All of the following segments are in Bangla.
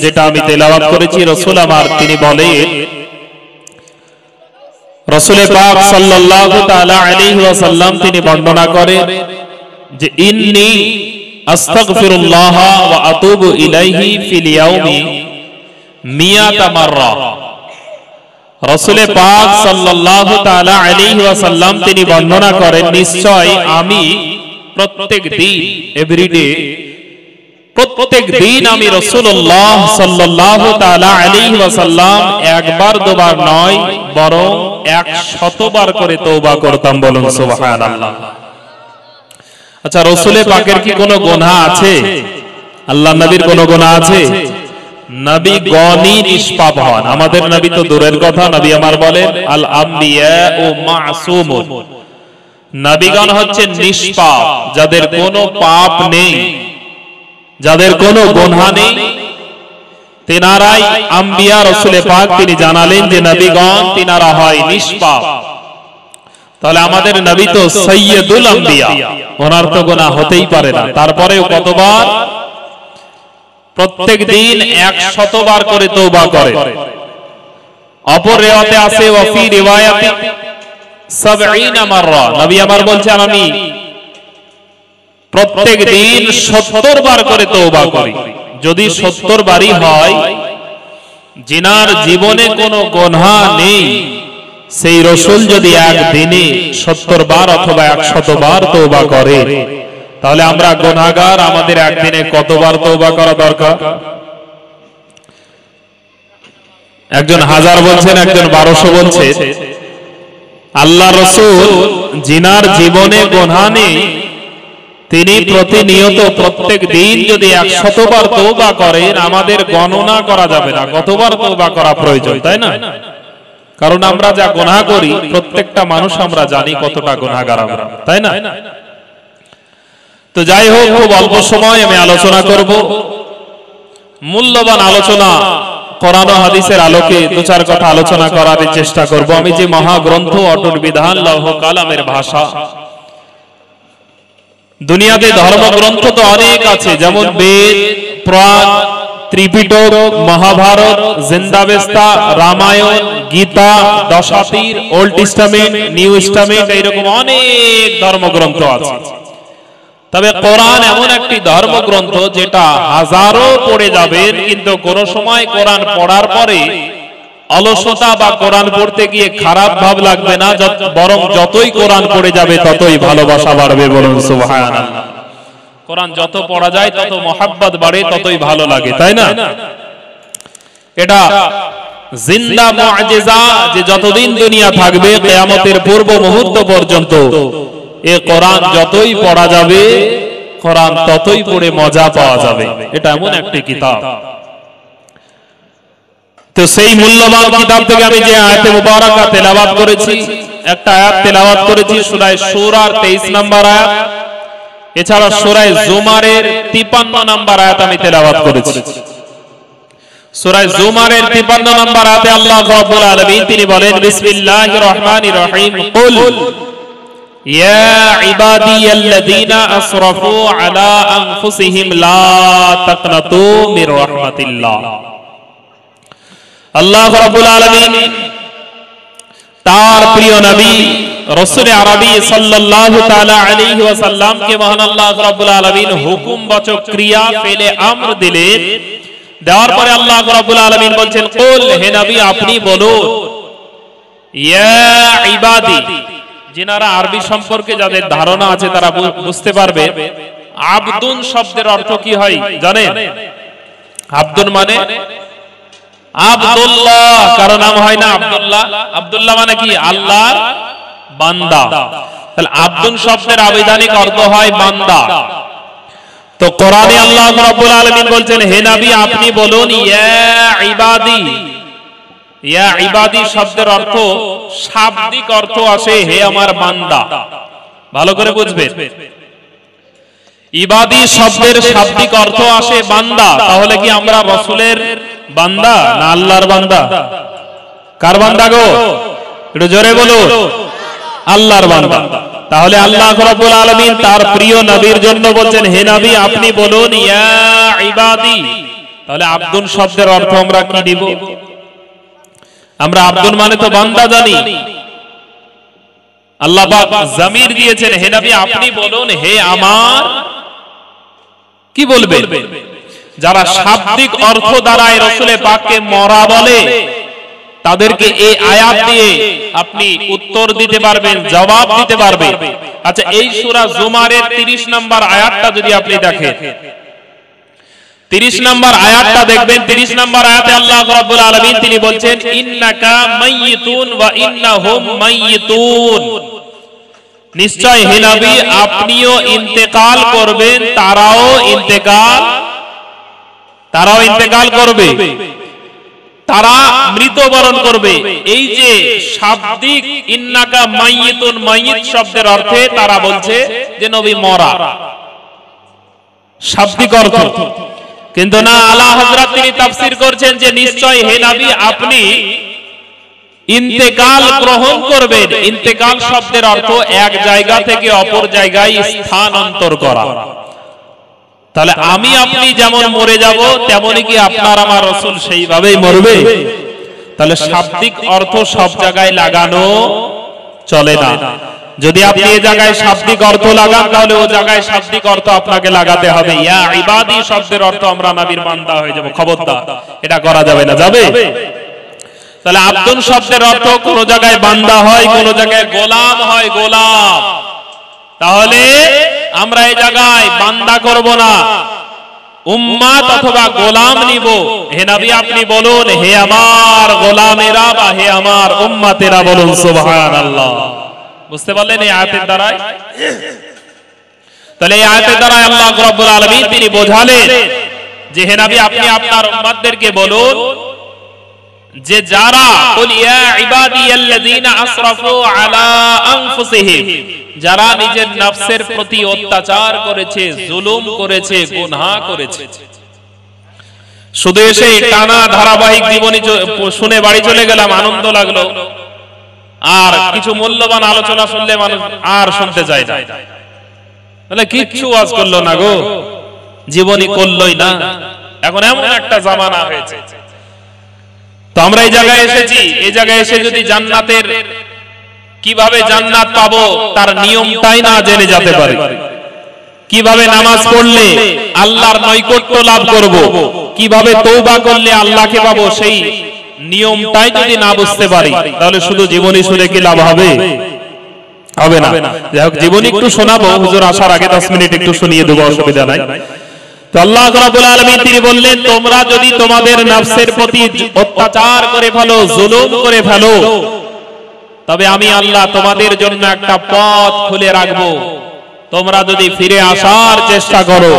যেটা আমি তেলাওয়াত করেছি রাসূল আমার তিনি বলেন রাসূল পাক সাল্লাল্লাহু তাআলা আলাইহি ওয়াসাল্লাম তিনি বর্ণনা করেন যে ইন্নী আস্তাগফিরুল্লাহ ওয়া আতুবু ইলাইহি ফিল ইয়াউমি মিয়াতা মাররা। রাসূল পাক সাল্লাল্লাহু তাআলা আলাইহি ওয়াসাল্লাম তিনি বর্ণনা করেন নিশ্চয় আমি প্রত্যেক দিন এভরিডে প্রত্যেক দিন আমি রাসূলুল্লাহ সাল্লাল্লাহু তাআলা আলাইহি ওয়াসাল্লাম একবার দুবার নয় বরং 100 বার করে তওবা করতাম। বলুন সুবহানাল্লাহ। আচ্ছা, রাসূল পাকের কি কোনো গুনাহ আছে? আল্লাহর নবীর কোনো গুনাহ আছে? নবী গনি নিষ্পাপ হন। আমাদের নবী তো দূরের কথা, নবী আমার বলেন আল আমবিয়াউ মাসুমুন, নবীগণ হচ্ছেন নিষ্পাপ, যাদের কোনো পাপ নেই, যাদের কোনো গুনাহ নেই, তেনারাই আম্বিয়া। রাসূল পাক তিনি জানালেন যে নবীগণ তিনারা হয় নিষ্পাপ। তাহলে আমাদের নবী তো সাইয়্যিদুল আম্বিয়া, ওনার তো গুনাহ হতেই পারে না। তারপরেও কতবার? প্রত্যেক দিন 100 বার করে তওবা করে। অপর রিওয়ায়াতে আছে ওয়া ফি রিওয়ায়াতি 70 মাররা, নবী আমার বলছেন আমি প্রত্যেক দিন 70 বার করে তওবা করি। যদি 70 বারই হয়, যিনার জীবনে কোনো গুনাহ নেই সেই রাসূল যদি একদিনে 70 বার অথবা 100 বার তওবা করে, তাহলে আমরা গুনাহগার, আমাদের একদিনে কতবার তওবা করা দরকার? একজন 1000 বলছেন, একজন 1200 বলছে। আল্লাহর রাসূল যিনার জীবনে গুনাহ নেই তিনি প্রতিনিয়ত প্রত্যেক দিন যদি 100 বার তওবা করেন, আমাদের গণনা করা যাবে না কতবার তওবা করা প্রয়োজন, তাই না? কারণ আমরা যা গুনাহ করি প্রত্যেকটা মানুষ আমরা জানি কতটা গুনাহগার আমরা, তাই না? তো যাই হোক, খুব অল্প সময় আমি আলোচনা করব, মূল্যবান আলোচনা, কোরআন ও হাদিসের আলোকে দু চার কথা আলোচনা করার চেষ্টা করব। আমি যে মহাগ্রন্থ অটুট বিধান লৌহ কালামের ভাষা, দুনিয়াতে ধর্মগ্রন্থ তো অনেক আছে, যেমন Veda, Purana, Tripitaka, Mahabharata, Zend Avesta, Ramayana, Gita, Desatir, Old Testament, New Testament, এইরকম অনেক ধর্মগ্রন্থ আছে। তবে কোরআন এমন একটি ধর্মগ্রন্থ যেটা হাজারো পড়ে যাবেন, কিন্তু কোন সময় কোরআন পড়ার পরে অলসতা বা কোরআন পড়তে গিয়ে খারাপ ভাব লাগবে না, বরং যতই কোরআন পড়ে যাবে ততই ভালোবাসা বাড়বে। বলুন সুবহানাল্লাহ। কোরআন যত পড়া যায় তত মহব্বত বাড়ে, ততই ভালো লাগে, তাই না? এটা জিন্দা মুআজিজা যে যতদিন দুনিয়া থাকবে কিয়ামতের পূর্ব মুহূর্ত পর্যন্ত এই কোরআন যতই পড়া যাবে, কোরআন ততই পড়ে মজা পাওয়া যাবে। এটা এমন একটি কিতাব। তো সেই মূল্যবান কিতাব থেকে আমি যে আয়াতে মুবারাকা তেলাওয়াত করেছি, একটা আয়াত তেলাওয়াত করেছি সূরা শূরার 23 নম্বর আয়াত, এছাড়া সূরা জুমারের 53 নম্বর আয়াত আমি তেলাওয়াত করেছি। সূরা জুমারের 53 নম্বর আয়াতে আল্লাহ রাব্বুল আলামিন তিনি বলেন বিসমিল্লাহির রহমানির রহিম কুল ইয়া ইবাদিয়াল্লাযীনা আসরাফু আলা আনফুসিহিম লা তাকনাতু মির রাহমাতিল্লাহ। আল্লাহ রাব্বুল আলামিন তার প্রিয় নবী রাসূল আরবি সাল্লাল্লাহু তাআলা আলাইহি ওয়াসাল্লাম কে মহান আল্লাহ রাব্বুল আলামিন হুকুমবাচক ক্রিয়া ফেলে আমর দিলেন। দেওয়ার পরে আল্লাহ রাব্বুল আলামিন বলছেন কুল, হে নবী আপনি বলুন, ইয়া ইবাদি, যিনারা আরবি সম্পর্কে যাদের ধারণা আছে তারা বুঝতে পারবে আবদুন শব্দের অর্থ কি হয় জানেন? আবদুন মানে আব্দুল্লাহ, কারো নাম হয় না আব্দুল্লাহ। আব্দুল্লাহ মানে কি? আল্লাহর বান্দা। তাহলে আব্দুন শব্দের আবিধানিক অর্থ হয় বান্দা। তো কোরআনে আল্লাহ রাব্বুল আলামিন বলছেন হে নবী আপনি বলুন ইয়া ইবাদি। ইয়া ইবাদি শব্দের অর্থ শাব্দিক অর্থ আসে হে আমার বান্দা। ভালো করে বুঝবেন, ইবাদি শব্দের শাব্দিক অর্থ আসে বান্দা। তাহলে কি আমরা রাসূলের বান্দা না আল্লাহর বান্দা? কার বান্দা গো? একটু জোরে বলুন, আল্লাহর বান্দা। তাহলে আল্লাহ রাব্বুল আলামিন তার প্রিয় নবীর জন্য বলছেন হে নবী আপনি বলুন ইয়া ইবাদি, তাহলে আব্দুন শব্দের অর্থ আমরা কি দিব? আমরা আব্দুন মানে তো বান্দা জানি। আল্লাহ পাক জামির দিয়েছেন, হে নবী আপনি বলুন হে আমার, কি বলবেন? যারা শাব্দিক অর্থ দ্বারা রাসূলে পাককে মরা বলে তাদেরকে এই আয়াত দিয়ে আপনি উত্তর দিতে পারবেন, জবাব দিতে পারবেন। আচ্ছা, এই সূরা জুমারের 30 নম্বর আয়াতটা যদি আপনি দেখেন, 30 নম্বর আয়াতটা দেখবেন। 30 নম্বর আয়াতে আল্লাহ রাব্বুল আলামিন তিনি বলছেন, ইন্নাকা মাইয়িতুন ওয়া ইন্নাহুম মাইয়িতুন, নিশ্চয় হে নবী আপনিও ইন্তেকাল করবেন, তারাও ইন্তেকাল করবে, তারা মৃত্যুবরণ করবে। এই যে শাব্দিক ইন্নাকা মাইয়িতুন, মাইয়িত শব্দের অর্থে তারা বলছে যে নবী মরা, শাব্দিক অর্থ। কিন্তু না, আলা হযরত তিনি তাফসীর করছেন যে নিশ্চয় হে নবী আপনি ইন্তেকাল গ্রহণ করবেন। ইন্তেকাল শব্দের অর্থ এক জায়গা থেকে অপর জায়গায় স্থানান্তর করা। তাহলে আমি আপনি যেমন মরে যাব তেমনি কি আপনার আমার রাসূল সেইভাবেই মরবে? তাহলে শাব্দিক অর্থ সব জায়গায় লাগানো চলে না। যদি আপনি এই জায়গায় শাব্দিক অর্থ লাগান তাহলে ও জায়গায় শাব্দিক অর্থ আপনাকে লাগাতে হবে। ইয়া ইবাদি শব্দের অর্থ আমরা নবীর বান্দা হয়ে যাব, খবরদার এটা করা যাবে না। যাবে? তাহলে আব্দুন শব্দের অর্থ কোন জায়গায় বান্দা হয়, কোন জায়গায় গোলাম হয়, গোলাম। তাহলে আমরা এই জায়গায় বান্দা করব না, উম্মাত অথবা গোলাম নিব। হে নবী আপনি বলুন হে আমার গোলামেরা বা হে আমার উম্মতেরা, বলুন সুবহানাল্লাহ। বুঝতে পারলেন এই আয়াতের দ্বারা? তাহলে এই আয়াতের দ্বারা আল্লাহ রাব্বুল আলামিন তিনি বোঝালেন যে হে নবী আপনি আপনার উম্মতদেরকে বলুন যে যারা কুলিয়া ইবাদিয়াল্লাযিনা আসরাফু আলা আনফুসিহিম, যারা নিজের নফসের প্রতি অত্যাচার করেছে, জুলুম করেছে, গুনাহ করেছে। শুধু এসে টানা ধারাবাহিক জীবনী শুনে বাড়ি চলে গেলাম, আনন্দ লাগলো, আর কিছু মূল্যবান আলোচনা শুনলে মানুষ আর শুনতে চায় না। তাহলে কিচ্ছু ওয়াজ করলো না গো, জীবনী করলই না। এখন এমন একটা জামানা হয়েছে। তো আমরা এই জায়গায় এসেছি, এই জায়গায় এসে যদি জান্নাতের কিভাবে জান্নাত পাবো তার নিয়মটাই না জেনে যেতে পারি, কিভাবে নামাজ পড়লে আল্লাহর নৈকট্য লাভ করব, কিভাবে তওবা করলে আল্লাহকে পাবো সেই নিয়মটাই যদি না বুঝতে পারি তাহলে শুধু জীবনী শুনে কি লাভ হবে? হবে না। যাই হোক, জীবনী একটু শোনাবো, হুজুর আসার আগে 10 মিনিট একটু শুনিয়ে দেবো, অসুবিধা নাই। তো আল্লাহ রাব্বুল আলামিন তিনি বললেন তোমরা যদি তোমাদের নফসের প্রতি অত্যাচার করে ফেলো, জুলুম করে ফেলো, তবে আমি আল্লাহ তোমাদের জন্য একটা পথ খুলে রাখবো। তোমরা যদি ফিরে আসার চেষ্টা করো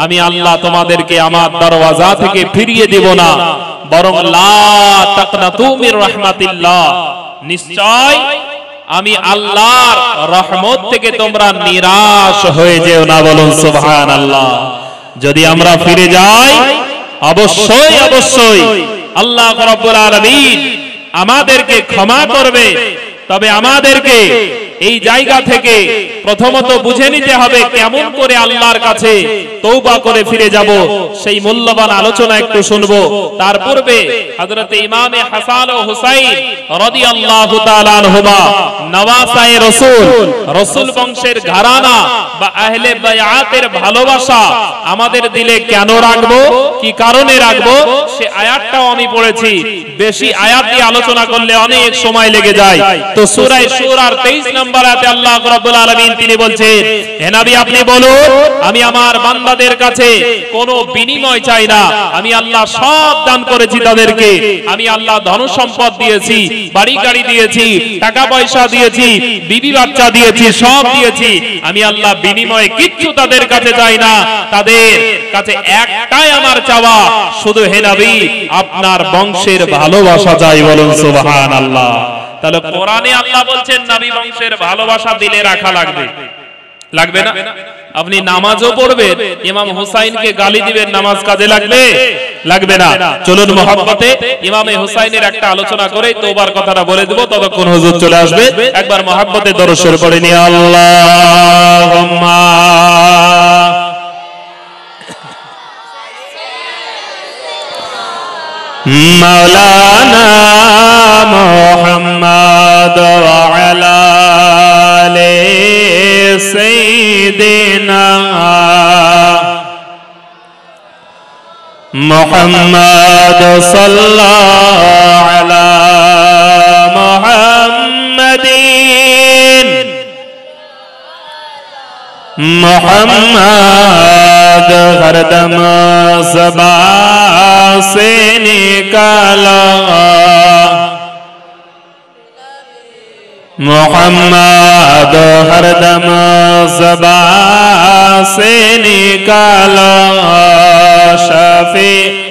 আমি আল্লাহ তোমাদেরকে আমার দরওয়াজা থেকে ফিরিয়ে দেব না, বরং লা তাকনাতু মির রাহমাতিল্লাহ, নিশ্চয় আমি আল্লাহর রহমত থেকে তোমরা নিরাশ হয়ে যেও না, বলুন সুবহানাল্লাহ। যদি আমরা ফিরে যাই অবশ্যই অবশ্যই আল্লাহ রাব্বুল আলামিন আমাদেরকে ক্ষমা করবে। তবে আমাদেরকে এই জায়গা থেকে প্রথমত বুঝে নিতে হবে কেমন করে আল্লাহর কাছে তওবা করে ফিরে যাব, সেই মূল্যবান আলোচনা একটু শুনবো। তার পূর্বে হযরত ইমামে হাসান ও হুসাইন রাদিয়াল্লাহু তাআলা আনহুমা নওয়াসায়ে রাসূল, রাসূল বংশের ঘরানা বা আহলে বায়াতের ভালোবাসা আমাদের দিলে কেন রাখবো, কি কারণে রাখবো, সে আয়াতটাও আমি পড়েছি। বেশি আয়াত দিয়ে আলোচনা করলে অনেক সময় লেগে যায়। তো সূরা সূরার 23 নম্বর আয়াতে আল্লাহ রাব্বুল আলামিন তিনি বলছেন হে নবী আপনি বলুন আমি আমার বান্দাদের কাছে কোনো বিনিময় চাই না। আমি আল্লাহ সব দান করেছি তাদেরকে, আমি আল্লাহ ধন সম্পদ দিয়েছি, বাড়ি গাড়ি দিয়েছি, টাকা পয়সা দিয়েছি, বিবি বাচ্চা দিয়েছি, সব দিয়েছি। আমি আল্লাহ বিনিময়ে কিচ্ছু তাদের কাছে চাই না। তাদের কাছে একটাই আমার চাওয়া, শুধু হে নবী আপনার বংশের ভালোবাসা চাই, বলুন সুবহানাল্লাহ। তাহলে কোরআনে আল্লাহ বলছেন নবী বংশের ভালোবাসা দিলে রাখা লাগবে, লাগবে না? আপনি নামাজও পড়বেন, ইমাম হুসাইনকে গালি দিবেন, নামাজ কাজে লাগবে? লাগবে না। চলুন মহব্বতে ইমামে হুসাইনের একটা আলোচনা করে তওবার কথাটা বলে দেব, ততক্ষণ হুজুর চলে আসবে। একবার মহব্বতে দরুদ শরীফ পড়ে নি, আল্লাহুম্মা মাওলানা মুহাম্মদ ওয়া আলা আলি সাইয়্যিদিনা মুহাম্মদ সাল্লাল্লাহু আলা মুহাম্মাদিন मुहम्मद हरदम ज़बान से निकाला मुहम्मद हरदम ज़बान से निकाला शफी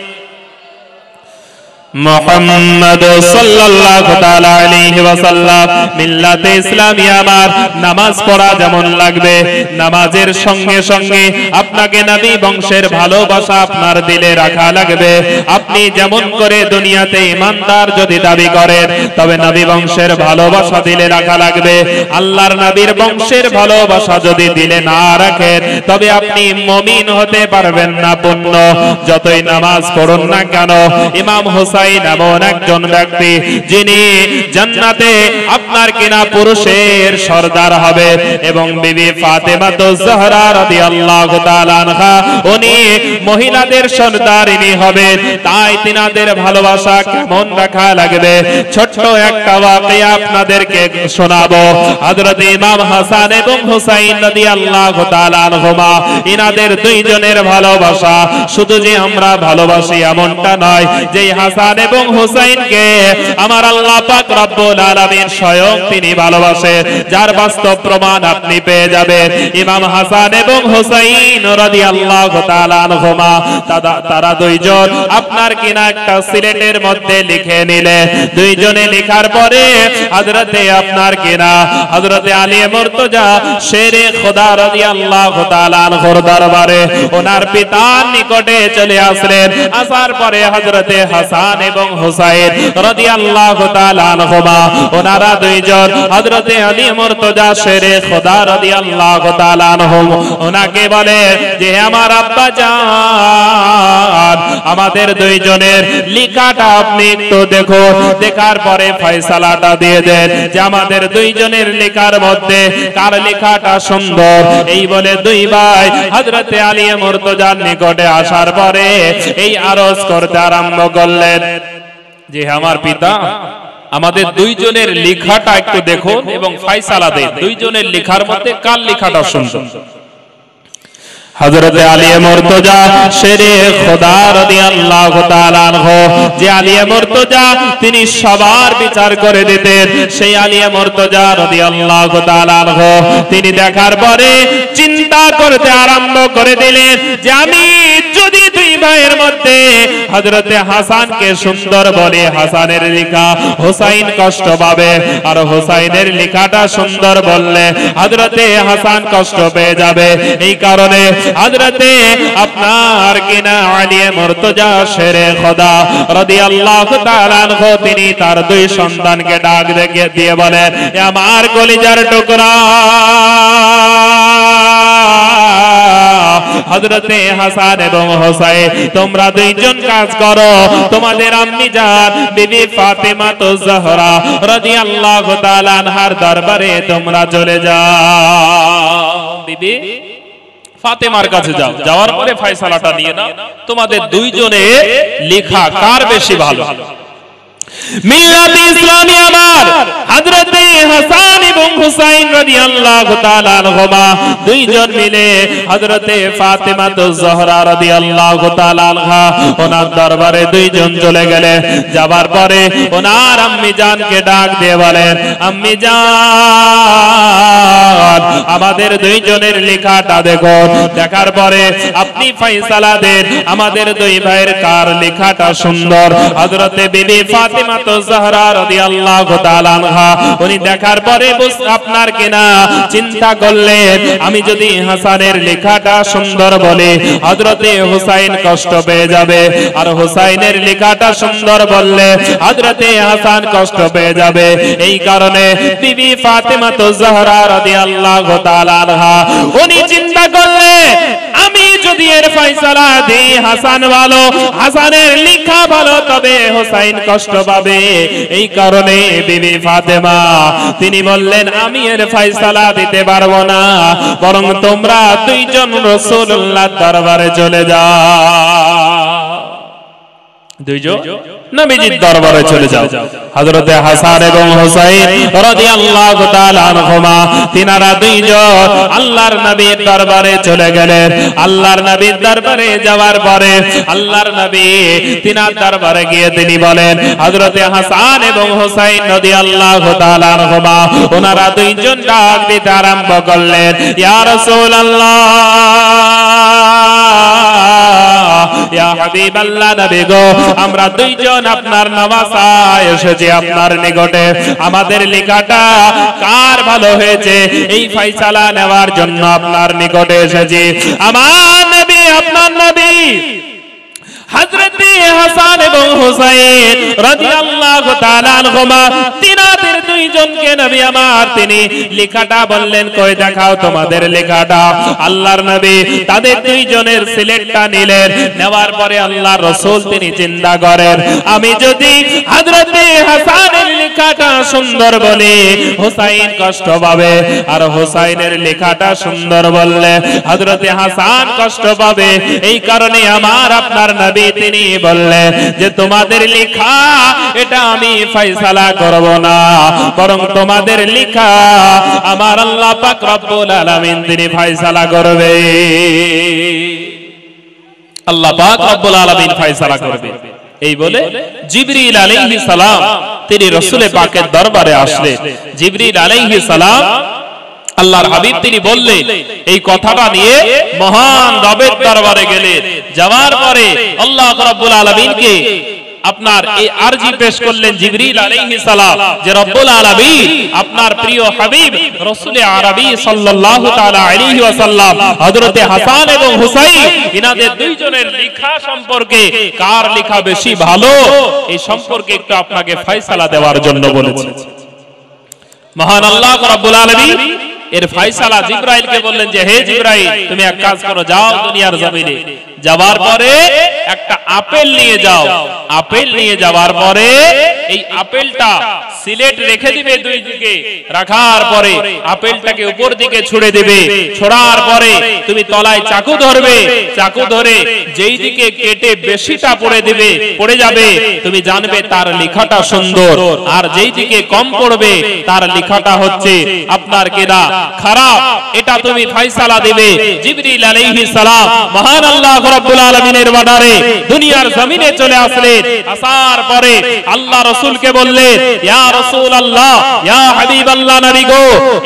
मुहम्मद सल्लल्लाहु ताला अलैहि वसल्लम मिल्लाते इस्लामिया আমার নামাজ পড়া যেমন লাগবে নামাজের সঙ্গে সঙ্গে আপনাকে নবী বংশের ভালোবাসা আপনার দিলে রাখা লাগবে আপনি যেমন করে দুনিয়াতে ঈমানদার যদি দাবি করেন তবে নবী বংশের ভালোবাসা দিলে রাখা লাগবে আল্লাহর নবীর বংশের ভালোবাসা যদি দিলে না রাখেন তবে আপনি মুমিন হতে পারবেন না পূর্ণ যতই নামাজ পড়ুন না কেন ইমাম হুসাইন এমন একজন ব্যক্তি যিনি জান্নাতে আপনার কিনা পুরুষের সরদার হবে এবং বিবি ফাতেমা জোহরা রাদিয়াল্লাহু তাআলা আনহা উনি মহিলাদের সরদারিনী হবে তাই তিনাদের ভালোবাসা কেমন রাখা লাগবে ছোট্ট একটা ওয়াকিয়া আপনাদেরকে শোনাবো হযরত ইমাম হাসান এবং হুসাইন রাদিয়াল্লাহু তাআলা আনহুমা ইনাদের দুইজনের ভালোবাসা শুধু যে আমরা ভালোবাসি এমনটা নয় যে হাসান এবং হুসাইনকে আমার আল্লাহ পাক রব্বুল আলামিন স্বয়ং তিনি ভালোবাসেন যার বাস্তব প্রমাণ আপনি পেয়ে যাবেন ইমাম হাসান এবং হুসাইন রাদিয়াল্লাহু তাআলা আনহুমা তারা দুইজন আপনার কিনা একটা সিলেটের মধ্যে লিখে নিলে দুইজনে লেখার পরে হযরতে আপনার কিনা হযরতে আলী মুর্তজা শেরে খোদা রাদিয়াল্লাহু তাআলা আনহুর দরবারে ওনার পিতার নিকটে চলে আসলেন আসার পরে হযরতে হাসান এবং হুসাইন রাদিয়াল্লাহু তাআলা আনহুমা ওনারা দুইজন হযরতে আলী মুর্তজা শেরে খোদা রাদিয়াল্লাহু তাআলা আনহু ওনাকে বলে যে আমার আব্বা জান আমাদের দুইজনের লেখাটা আপনি একটু দেখুন দেখার পরে ফয়সালাটা দিয়ে দেন যে আমাদের দুইজনের লেখার মধ্যে কার লেখাটা সুন্দর এই বলে দুই ভাই হযরতে আলী মুর্তজার নিকটে আসার পরে এই আরজ করতে আরম্ভ করলেন যে আমার পিতা আমাদের দুইজনের লেখাটা একটু দেখুন এবং ফয়সালা দেন দুইজনের লেখার মধ্যে কার লেখাটা সুন্দর হযরতে আলী মুর্তজা শেরে খোদা রাদিয়াল্লাহু তাআলা আনহু যে আলী মুর্তজা তিনি সবার বিচার করে দিতেন সেই আলী মুর্তজা রাদিয়াল্লাহু তাআলা আনহু তিনি দেখার পরে চিন্তা করতে আরম্ভ করে দিলেন যে আমি যদি দুই ভাইয়ের মধ্যে হযরতে হাসানকে সুন্দর বলে হাসানের লেখা হুসাইন কষ্ট পাবে আর হুসাইনের লেখাটা সুন্দর বললে হযরতে হাসান কষ্ট পেয়ে যাবে এই কারণে হযরতে আপনার কিনা আলী মুর্তজা শেরে খোদা রাদিয়াল্লাহু তাআলা আনহু তিনি তার দুই সন্তানকে ডাক দিয়ে বলেন আমার কলিজার টুকরা হযরতে হাসান এবং হুসাইন তোমরা দুইজন কাজ করো তোমাদের আম্মি জান বিবি ফাতেমা জোহরা রাদিয়াল্লাহু তাআলা আনহার দরবারে তোমরা চলে যাও বিবি ফাতেমার কাছে যাও যাওয়ার পরে ফয়সালাটা নিয়ে নাও তোমাদের দুইজনের লেখা কার বেশি ভালো মিল্লাতে ইসলামী আমার হযরতে হাসান এবং হুসাইন রাদিয়াল্লাহু তাআলা আনহুমা দুইজন মিলে হযরতে ফাতেমা জোহরা রাদিয়াল্লাহু তাআলা আনহা ওনার দরবারে দুইজন চলে গেলেন যাবার পরে ওনার আম্মি জানকে ডাক দিয়ে বলেন আম্মি জান আমাদের দুইজনের লেখাটা দেখুন দেখার পরে আপনি ফয়সালা দেন আমাদের দুই ভাইয়ের কার লেখাটা সুন্দর হযরতে বিবি ফাতেমা জোহরা রাদিয়াল্লাহু তাআলা আনহা উনি দেখার পরে আপনার কিনা চিন্তা করলেন আমি যদি হাসানের লেখাটা সুন্দর বলে হযরতে হুসাইন কষ্ট পেয়ে যাবে আর হুসাইনের লেখাটা সুন্দর বললে হযরতে হাসান কষ্ট পেয়ে যাবে এই কারণে বিবি ফাতেমা জোহরা রাদিয়াল্লাহু তাআলা আনহা উনি চিন্তা করলেন আমি যদি এর ফয়সালা দেই হাসান ভালো, হাসানের লেখা ভালো, তবে হোসাইন কষ্ট পাবে। এই কারণে বিবি ফাতেমা তিনি বললেন আমি এর ফয়সালা দিতে পারবো না, বরং তোমরা দুইজন রাসূলুল্লাহর দরবারে চলে যাও। দুইজন নবীজির দরবারে চলে যাও। হযরতে হাসান এবং হুসাইন রাদিয়াল্লাহু তাআলা আনহুমা তিনারা দুইজন আল্লাহর নবীর দরবারে চলে গেলেন। আল্লাহর নবীর দরবারে যাওয়ার পরে আল্লাহর নবী তিনার দরবারে গিয়ে তিনি বলেন, হযরতে হাসান এবং হুসাইন রাদিয়াল্লাহু তাআলা আনহুমা ওনারা দুইজন ডাক দিতে আরম্ভ করলেন, ইয়া রাসূলুল্লাহ, ইয়া হাবিবাল্লাহ, নবী গো, আমরা দুইজন আপনার নওয়াসায় এসেছি আপনার নিকটে। আমাদের লেখাটা কার ভালো হয়েছে এই ফয়সালা নেওয়ার জন্য আপনার নিকটে এসেছি। আমার নবী, আপনার নবী হযরতে হাসান এবং হুসাইন রাদিয়াল্লাহু তাআলা আনহুমা তিনাদের দুইজনকে নবী আমার তিনি লেখাটা বললেন, কই দেখাও তোমাদের লেখাটা। আল্লাহর নবী তাদের দুইজনের সিলেটটা নিলেন। নেওয়ার পরে আল্লাহর রাসূল তিনি চিন্তা করেন, আমি যদি হযরতে হাসানের লেখাটা সুন্দর বলি হুসাইন কষ্ট পাবে, আর হুসাইনের লেখাটা সুন্দর বললে হযরতে হাসান কষ্ট পাবে। এই কারণে আমার আপনার নবী তিনি বললেন যে তোমাদের লেখা এটা আমি ফয়সালা করব না, বরং তোমাদের লেখা আমার আল্লাহ পাক রব্বুল আলামিন তিনি ফয়সালা করবে। আল্লাহ পাক রব্বুল আলামিন ফয়সালা করবে। এই বলে জিবরিল আলাইহিস সালাম তিনি রাসূল পাকের দরবারে আসলেন। জিবরিল আলাইহিস সালাম আল্লাহর হাবিব তিনি বললেন, এই কথাটা নিয়ে মহান রবের দরবারে গেলেন। যাওয়ার পরে আল্লাহ রাব্বুল আলামিনকে আপনার এই আরজি পেশ করলেন জিবরিল আলাইহিস সালাম যে রব্বুল আলামিন আপনার প্রিয় হাবিব রাসূল আরবি সাল্লাল্লাহু তাআলা আলাইহি ওয়াসাল্লাম হযরতে হাসান এবং হুসাইন ইনাদের দুইজনের লেখা সম্পর্কে কার লেখা বেশি ভালো এই সম্পর্কে একটু আপনাকে ফয়সালা দেওয়ার জন্য বলেছেন। মহান আল্লাহ রাব্বুল আলামিন এর ফয়সালা জিবরাইলকে বললেন যে হে জিবরাইল, তুমি এক কাজ করো, যাও দুনিয়ার জমিনে, যাওয়ার পরে একটা আপেল নিয়ে যাও। আপেল নিয়ে যাওয়ার পরে এই আপেলটা সিলেট রেখে দিবে দুই দিকে, রাখার পরে আপেলটাকে উপর দিকে ছুড়ে দিবে। ছড়ার পরে তুমি তলায় চাকু ধরবে, চাকু ধরে যেই দিকে কেটে বেশিটা পড়ে যাবে তুমি জানবে তার লেখাটা সুন্দর, আর যেই দিকে কম পড়বে তার লেখাটা হচ্ছে আপনার কেনা খারাপ। এটা তুমি ফয়সালা দিবে। জিবরিল আলাইহিস সালাম মহান আল্লাহ রাব্বুল আলামিনের অর্ডারে দুনিয়ার জমিনে চলে আসলেন। আসার পরে আল্লাহ রাসূলকে বললেন, ইয়া রাসূলুল্লাহ, ইয়া হাবিবাল্লাহ, নবী গো,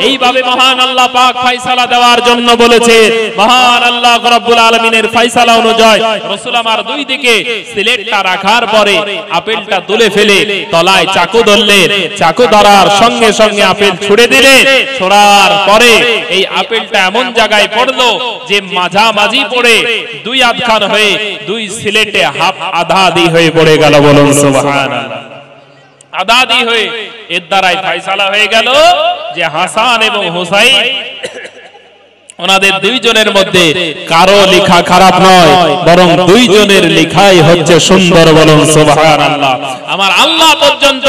এইভাবে মহান আল্লাহ পাক ফয়সালা দেওয়ার জন্য বলেছে। মহান আল্লাহ রাব্বুল আলামিনের ফয়সালা অনুযায়ী রাসূল আমার দুই দিকে সিলেটটা রাখার পরে আপেলটা তুলে ফেলে তলায় চাকু ধরলেন। চাকু ধরার সঙ্গে সঙ্গে আপেল ছুড়ে দিলেন। ছড়ার পরে এই আপেলটা এমন জায়গায় পড়লো যে মাঝামাঝি পড়ে দুই আধখান হয়ে দুই সিলেটে আধা আধি হয়ে পড়ে গেল। বলুন সুবহানাল্লাহ। আধা আধি হয়ে এর দ্বারাই ফয়সালা হয়ে গেল যে হাসান এবং হুসাইন ওনাদের দুইজনের মধ্যে কারো লেখা খারাপ নয়, বরং দুইজনের লেখাই হচ্ছে সুন্দর। বলুন সুবহানাল্লাহ। আমার আল্লাহ পর্যন্ত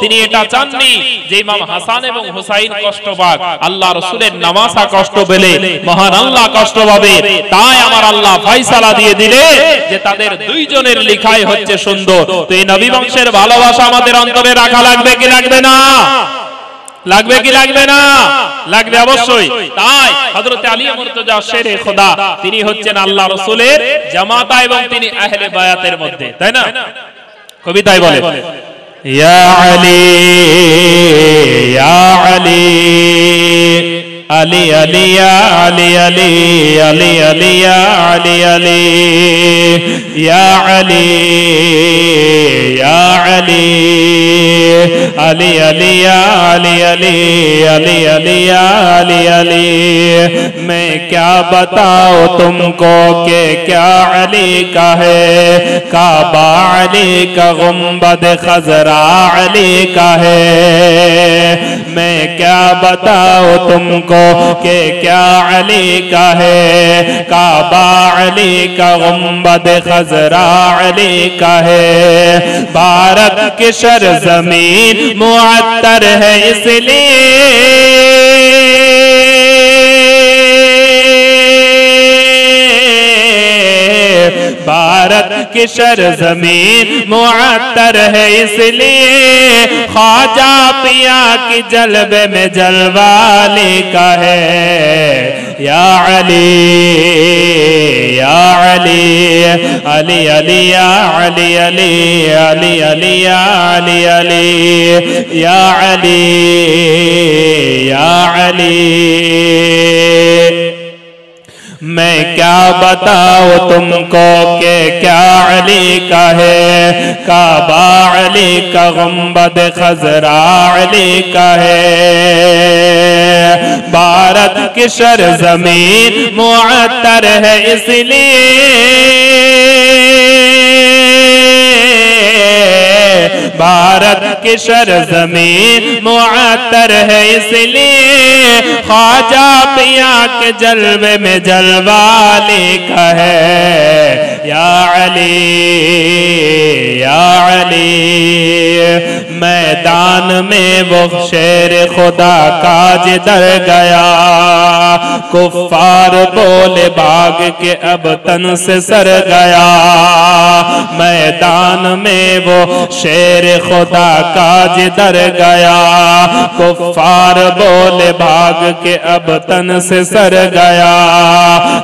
তিনি এটা চাননি যে ইমাম হাসান এবং হুসাইন কষ্ট পাক। আল্লাহ রাসূলের নামাজা কষ্ট পেলে মহান আল্লাহ কষ্ট পাবে, তাই আমার আল্লাহ ফয়সালা দিয়ে দিলে যে তাদের দুইজনের লেখাই হচ্ছে সুন্দর। তো এই নবী বংশের ভালোবাসা আমাদের অন্তরে রাখা লাগবে কি লাগবে না? লাগবে কি লাগবে না? লাগবে অবশ্যই। তাই হযরত আলী মুর্তজা শেরে খোদা তিনি হচ্ছেন আল্লাহ রাসূলের জামাতা এবং তিনি আহলে বায়াতের মধ্যে, তাই না? কবিতায় বলে, ইয়া আলী ইয়া আলী আলী আলী আলী আলী আলী আলী আলী আলী ইয়া আলী ইয়া আলী अली अली या अली अली अली अली या अली अली। मैं क्या बताऊं तुमको कि क्या अली का है, काबा अली का, गुंबद खजरा अली का है। मैं क्या बताऊं तुमको कि क्या अली का है, काबा अली का, गुंबद खजरा अली का है। भारत की सरजमीन मुअत्तर है इसलिए, भारत की सरजमीन मुअत्तर है इसलिए, ख्वाजा पिया की जलवे में जलवाले का है। या अली या अली अली अली या अली अली अली अली या अली अली या अली या अली। मैं क्या बताऊं तुमको कि क्या अली का है, काबा अली का, गुंबद खजरा अली का है। भारत की सरजमीन मुअत्तर है इसलिए, भारत की सरजमीन मुअत्तर है इसलिए, ख्वाजा पिया के जलवे में जलवाले का है। या अली या अली। मैदान में वो शेर खुदा का जिधर गया, कुफ्फार बोले भाग के अब तन से सर गया। मैदान में वो शेर खुदा का जिधर गया, कुफ्फार बोले भाग के अब तन से सर गया।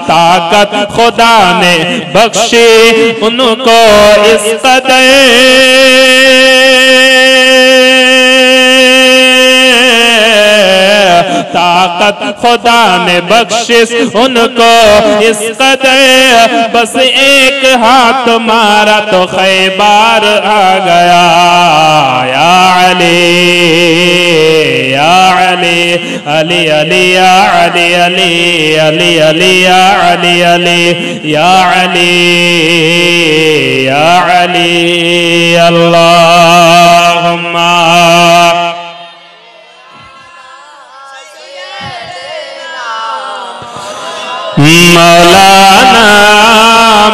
ताकत खुदा ने बख्शी उनको इस कदर, ताकत खुदा ने बख्शिश उनको इस कदर, बस एक हाथ मारा तो खैबार आ गया। या अली या अली अली अली या अली अली अली अली या अली अली या अली या अली। अल्लाहुम्मा मौलाना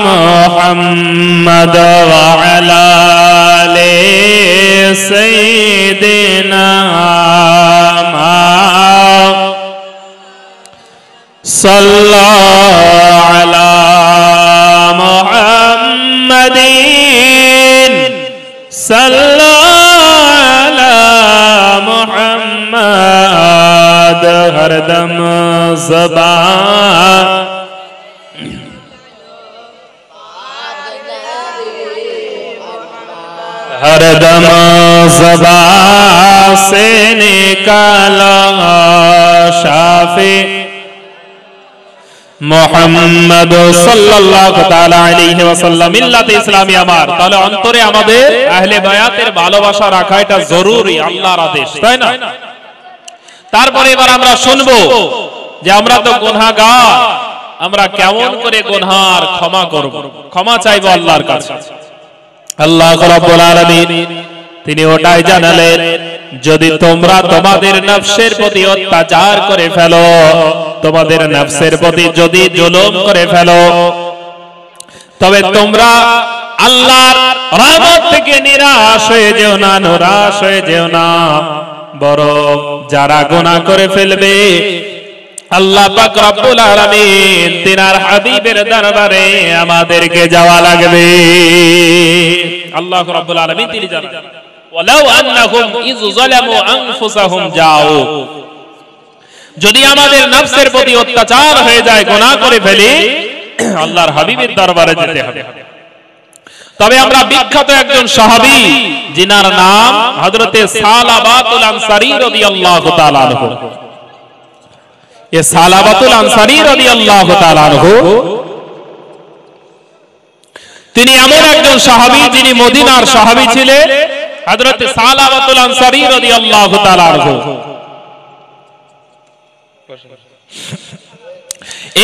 मुहम्मद व अला आले सय्यिदिना सल्लल्लाहु अला मुहम्मदिन सल्लल्लाहु अला मुहम्मद। हरदम ज़बान हरदम ज़बान से निकाला शाफी মুহাম্মদ সাল্লাল্লাহু তাআলা আলাইহি ওয়াসাল্লাম। মিল্লাতে ইসলামী আমার, তাহলে অন্তরে আমাদের আহলে বায়াতের ভালোবাসা রাখা এটা জরুরি, আল্লাহর আদেশ, তাই না? তারপরে এবার আমরা শুনবো যে আমরা তো গুনাহগার, আমরা কেমন করে গুনার ক্ষমা করব, ক্ষমা চাইবো আল্লাহর কাছে। আল্লাহ রাব্বুল আলামিন তিনি ওটাই জানালেন, যদি তোমরা তোমাদের নফসের প্রতি অত্যাচার করে ফেলো, তোমাদের নফসের প্রতি যদি জুলুম করে ফেলো, তবে তোমরা আল্লাহর রহমত থেকে নিরাশ হয়ে যেও না, নিরাশ হয়ে যেও না। বরং যারা গুনাহ করে ফেলবে, আল্লাহ পাক রব্বুল আলামিন তিনার হাবিবের দরবারে আমাদেরকে যাওয়া লাগবে। আল্লাহ রব্বুল আলামিন তিনি জানেন, ওয়ালাউ আন্নাহুম ইয যালামু আনফুসাহুম যাও, যদি আমাদের নফসের প্রতি অত্যাচার হয়ে যায়, গুনাহ করে ফেলি, আল্লাহর হাবিবের দরবারে যেতে হবে। তবে আমরা বিখ্যাত একজন সাহাবী যিনার নাম হযরতে সালাবাতুল আনসারী রাদিয়াল্লাহু তাআলা আনহু, এই সালাবাতুল আনসারী রাদিয়াল্লাহু তাআলা আনহু তিনি এমন একজন সাহাবী যিনি মদিনার সাহাবী ছিলেন হযরত সালাবাতুল আনসারী রাদিয়াল্লাহু তাআলা আনহু।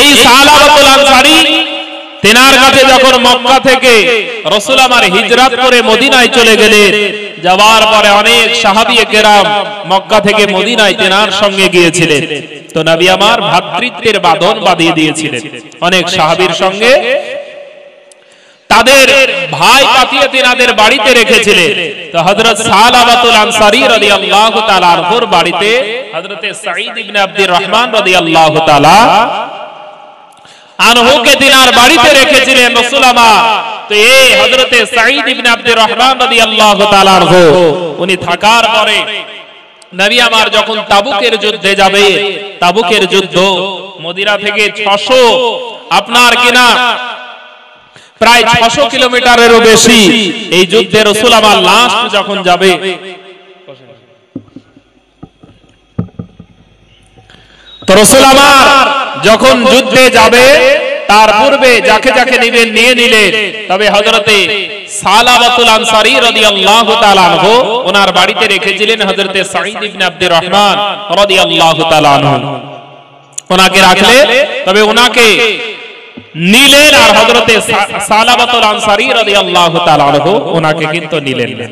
এই সালাবাতুল আনসারী তেনার কাছে যখন মক্কা থেকে রাসূল আমার হিজরত করে মদিনায় চলে গেলেন, যাওয়ার পরে অনেক সাহাবী কেরাম মক্কা থেকে মদিনায় তেনার সঙ্গে গিয়েছিলেন। তো নবী আমার ভ্রাতৃত্বের বাঁধন বাঁধিয়ে দিয়েছিলেন অনেক সাহাবীর সঙ্গে, তাদের ভাই পাতিয়ে তেনাদের বাড়িতে রেখেছিলেন। তো হযরত সালাবাতুল আনসারী রাদিয়াল্লাহু তাআলা আনহুর বাড়িতে হযরত সাঈদ ইবনে আব্দুর রহমান রাদিয়াল্লাহু তাআলা আনহুকে তিনার বাড়িতে রেখেছিলেন রাসূল আমার। তো এই হযরত সাঈদ ইবনে আব্দুর রহমান রাদিয়াল্লাহু তাআলা আনহু উনি থাকার পরে নবী আমার যখন তাবুকের যুদ্ধে যাবে, তাবুকের যুদ্ধ মদিনা থেকে 600 আপনার কিনা প্রায় 600 কিলোমিটারেরও বেশি এই যুদ্ধে রাসূল আমার লাস্ট যখন যাবে, তো রাসূল আমার যখন যুদ্ধে যাবে তার পূর্বে যাকে যাকে নিবেন নিয়ে নিলেন। তবে হযরতে সালাবাতুল আনসারী রাদিয়াল্লাহু তাআলা আনহু ওনার বাড়িতে রেখেছিলেন হযরতে সাঈদ ইবনে আব্দুর রহমান রাদিয়াল্লাহু তাআলা আনহু, ওনাকে রাখলে তবে ওনাকে নিলেন। আর হযরতে সালাবাতুল আনসারী রাদিয়াল্লাহু তাআলা আনহু ওনাকে কিন্তু নিলেন না,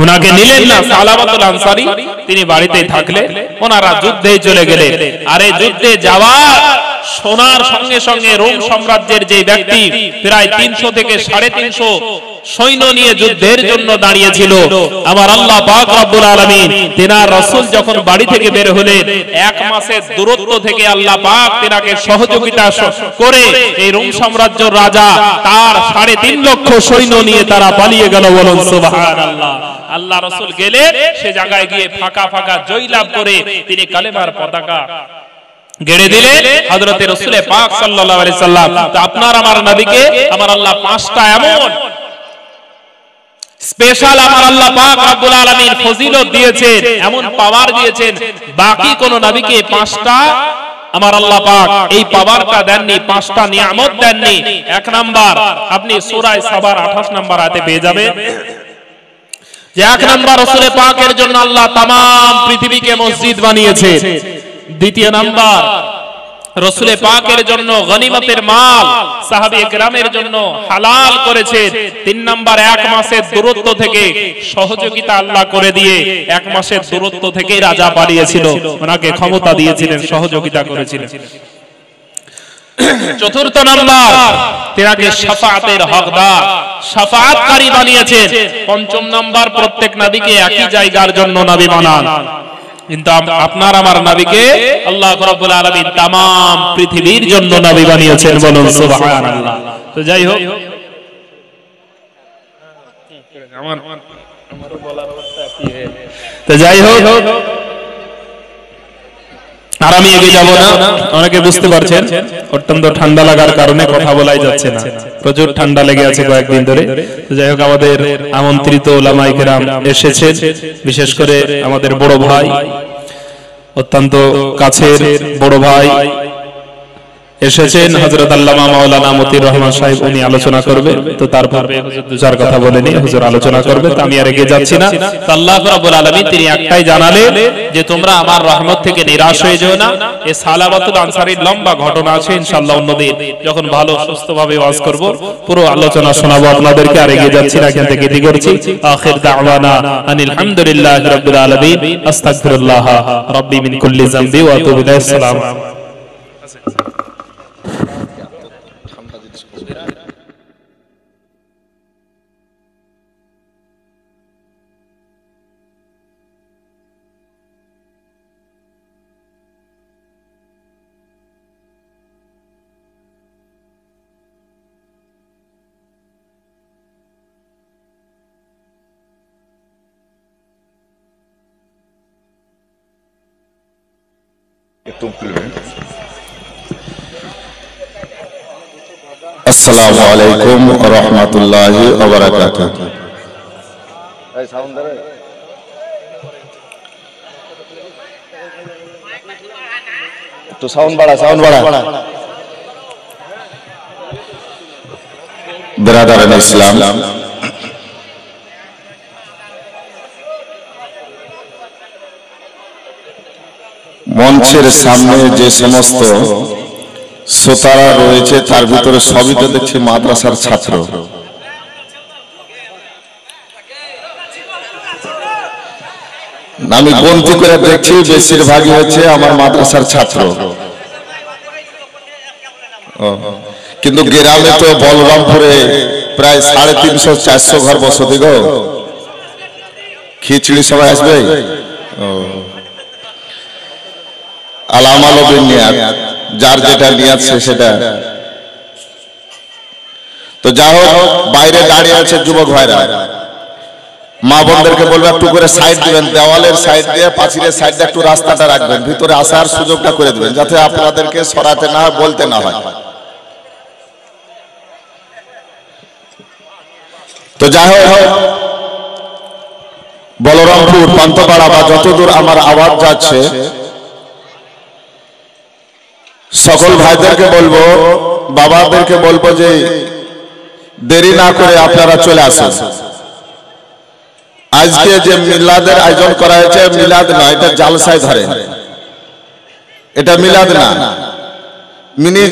ওনাকে নিলেন না। সালাবাতুল আনসারী তিনি বাড়িতেই থাকলে, ওনারা যুদ্ধে চলে গেলেন। আর এই যুদ্ধে যাওয়া শোনার সঙ্গে সঙ্গে রোম সাম্রাজ্যের যে ব্যক্তি প্রায় 300 থেকে 350 সৈন্য নিয়ে যুদ্ধের জন্য দাঁড়িয়েছিল, আমার আল্লাহ পাক রব্বুল আলামিন তিনার রাসূল যখন বাড়ি থেকে বের হলেন, 1 মাসের দূরত্ব থেকে আল্লাহ পাক তিনাকে সহযোগিতা করে এই রোম সাম্রাজ্যের রাজা তার 3.5 লক্ষ সৈন্য নিয়ে তারা পালিয়ে গেল। বলুন সুবহানাল্লাহ। আল্লাহ রাসূল গেলেন, সে জায়গায় গিয়ে ফাঁকা ফাঁকা জয়লাভ করে তিনি কালেমার পতাকা গেড়ে দিলেন হযরত রাসূল পাক সাল্লাল্লাহু আলাইহি সাল্লাম। তো আপনার আমার নবীকে আমার আল্লাহ 5টা এমন স্পেশাল আমার আল্লাহ পাক রব্বুল আলামিন ফজিলত দিয়েছেন, এমন পাওয়ার দিয়েছেন, বাকি কোন নবীকে 5টা আমার আল্লাহ পাক এই পাওয়ারটা দেননি, 5টা নিয়ামত দেননি। 1 নাম্বার আপনি সূরা সাবার 28 নম্বর আয়াতে পেয়ে যাবেন যে 1 নাম্বার রাসূল পাকের জন্য আল্লাহ তাম পৃথিবীকে মসজিদ বানিয়েছে। 2 নাম্বার রাসূল পাকের জন্য গনিমতের মাল সাহাবী কেরামের জন্য হালাল করেছেন। 3 নাম্বার 1 মাসের দূরত্ব থেকে সহযোগিতা আল্লাহ করে দিয়ে 1 মাসের দূরত্ব থেকে রাজা পালিয়েছিল, ওনাকে ক্ষমতা দিয়েছিলেন, সহযোগিতা করেছিলেন। 4 নাম্বার তেনাকে শাফাআতের হকদার, শাফাআতকারী বানিয়েছেন। 5 নাম্বার প্রত্যেক নবীকে একই জায়গার জন্য নবী বানান, কিন্তু আপনার আমার নবীকে আল্লাহ রাব্বুল আলামিন तमाम পৃথিবীর জন্য নবী বানিয়েছেন। বলুন সুবহানাল্লাহ। তো যাই হোক, আমারও বলার অবস্থা কি হয়, তো যাই হোক আর আমি এগিয়ে যাব না। অনেকে বুঝতে পারছেন অত্যন্ত ঠান্ডা লাগার কারণে কথা বলাই যাচ্ছে না, প্রচুর ঠান্ডা লেগে আছে কয়েকদিন ধরে। তো যাই হোক, আমাদের আমন্ত্রিত ওলামায়ে কেরাম এসেছেন, বিশেষ করে আমাদের বড় ভাই, অত্যন্ত কাছের বড় ভাই এসেছেন হযরত আল্লামা মাওলানা মতিউর রহমান সাহেব, উনি আলোচনা করবে। তো তারপর হুজুর দুচার কথা বলেনি, হুজুর আলোচনা করবে। তো আমি আর এগিয়ে যাচ্ছি না। তো আল্লাহ রাব্বুল আলামিন তিনি একটাই জানালেন যে তোমরা আমার রহমত থেকে নিরাশ হয়ে যেও না। এই সালাবাতুল আনসারীর লম্বা ঘটনা আছে, ইনশাআল্লাহ অন্যদিন যখন ভালো সুস্থভাবে ওয়াজ করব পুরো আলোচনা শোনাবো আপনাদেরকে। আর এগিয়ে যাচ্ছি না, এখান থেকে এটি করছি। আখির দাওয়ানা আনিল হামদুলিল্লাহি রাব্বিল আলামিন, আস্তাগফিরুল্লাহ রাব্বি মিন কুল্লি যামবি ওয়া আতুবু ইলাইহি। আসসালামু আলাইকুম। আসসালামু আলাইকুম ওয়া রাহমাতুল্লাহি ওয়া বারাকাতুহু। তো সাউন্ড বাড়া বিরাদারান ইসলাম, মঞ্চের সামনে যে সমস্ত শ্রোতারা রয়েছে তার ভিতরে সবই তো দেখছি মাদ্রাসার ছাত্র। আমি গণতি করে দেখছি বেশিরভাগই হচ্ছে আমার মাদ্রাসার ছাত্র। কিন্তু গ্রামে তো বলরামপুরে প্রায় 350-400 ঘর বসতি গো। খিচড়ি সবাই আসবে। আলামাল নিয়াত, যার যেটা নিয়াত সেটা। তো যা হোক, বাইরে দাঁড়িয়ে আছে যুবক ভাইরা, মা বোনদেরকে বলবো একটু করে সাইড দিবেন, দেওয়ালের সাইড দিয়ে পাঁচিলের সাইড দিয়ে একটু রাস্তাটা রাখবেন, ভিতরে আসার সুযোগটা করে দিবেন যাতে আপনাদেরকে সরাতে না বলতে না হয়। তো যাই হোক, বলরামপুর, পান্তপাড়া বা যতদূর আমার আওয়াজ যাচ্ছে সকল ভাইদেরকে বলবো, বাবাদেরকে বলবো যে দেরি না করে আপনারা চলে আসেন। আজকে যে মিলাদের আয়োজন করা হয়েছে, মিলাদ না, এটা জালসায় ধরে, এটা মিলাদ না, মিনি